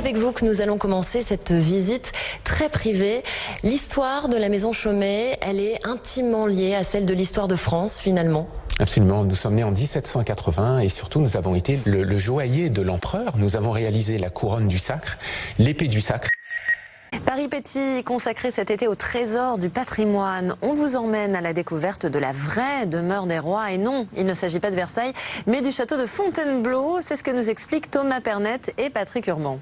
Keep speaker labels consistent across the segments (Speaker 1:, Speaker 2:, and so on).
Speaker 1: avec vous que nous allons commencer cette visite très privée. L'histoire de la maison Chaumet, elle est intimement liée à celle de l'histoire de France finalement.
Speaker 2: Absolument, nous sommes nés en 1780 et surtout nous avons été le joaillier de l'empereur. Nous avons réalisé la couronne du sacre, l'épée du sacre.
Speaker 1: Péripéties consacrée cet été au trésor du patrimoine. On vous emmène à la découverte de la vraie demeure des rois. Et non, il ne s'agit pas de Versailles, mais du château de Fontainebleau. C'est ce que nous expliquent Thomas Pernette et Patrick Urban.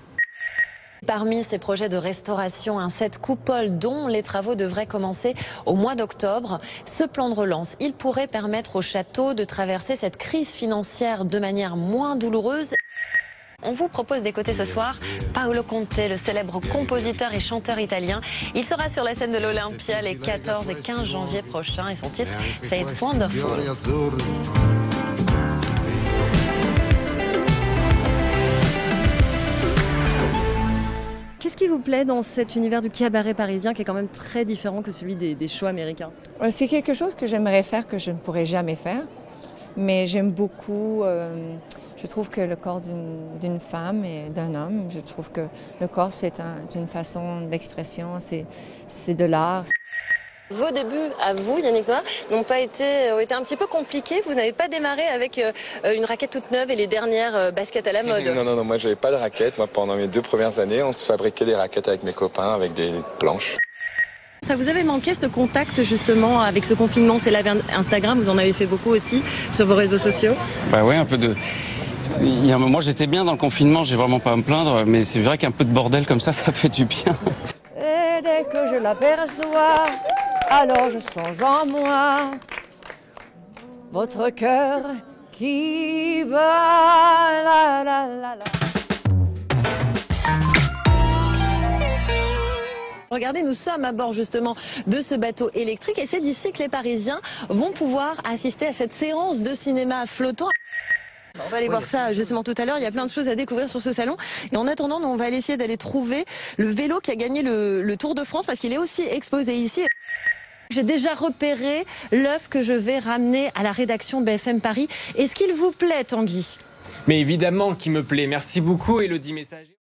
Speaker 1: Parmi ces projets de restauration, cette coupole dont les travaux devraient commencer au mois d'octobre. Ce plan de relance, il pourrait permettre au château de traverser cette crise financière de manière moins douloureuse. On vous propose d'écouter ce soir Paolo Conte, le célèbre compositeur et chanteur italien. Il sera sur la scène de l'Olympia les 14 et 15 janvier prochains et son titre, c'est It's Wonderful.
Speaker 3: Qu'est-ce qui vous plaît dans cet univers du cabaret parisien qui est quand même très différent que celui des shows américains?
Speaker 4: C'est quelque chose que j'aimerais faire que je ne pourrais jamais faire, mais j'aime beaucoup, je trouve que le corps d'une femme et d'un homme, je trouve que le corps c'est une façon d'expression, c'est de l'art.
Speaker 1: Vos débuts à vous, Yannick Noah, ont été un petit peu compliqués. Vous n'avez pas démarré avec une raquette toute neuve et les dernières baskets à la mode.
Speaker 5: Non, moi j'avais pas de raquette. Moi pendant mes 2 premières années, on se fabriquait des raquettes avec mes copains, avec des planches.
Speaker 3: Ça vous avait manqué ce contact justement avec ce confinement, ces lives Instagram, vous en avez fait beaucoup aussi sur vos réseaux sociaux?
Speaker 6: Bah ouais, un peu de... Il y a un moment j'étais bien dans le confinement, j'ai vraiment pas à me plaindre, mais c'est vrai qu'un peu de bordel comme ça fait du bien.
Speaker 4: Et dès que je l'aperçois, alors je sens en moi votre cœur qui bat, la la la la.
Speaker 3: Regardez, nous sommes à bord justement de ce bateau électrique et c'est d'ici que les Parisiens vont pouvoir assister à cette séance de cinéma flottant. On va aller voir ça justement tout à l'heure, il y a plein de choses à découvrir sur ce salon. Et en attendant, on va aller essayer d'aller trouver le vélo qui a gagné le Tour de France parce qu'il est aussi exposé ici. J'ai déjà repéré l'œuf que je vais ramener à la rédaction de BFM Paris. Est-ce qu'il vous plaît, Tanguy?
Speaker 7: Mais évidemment qu'il me plaît. Merci beaucoup, Élodie Messager.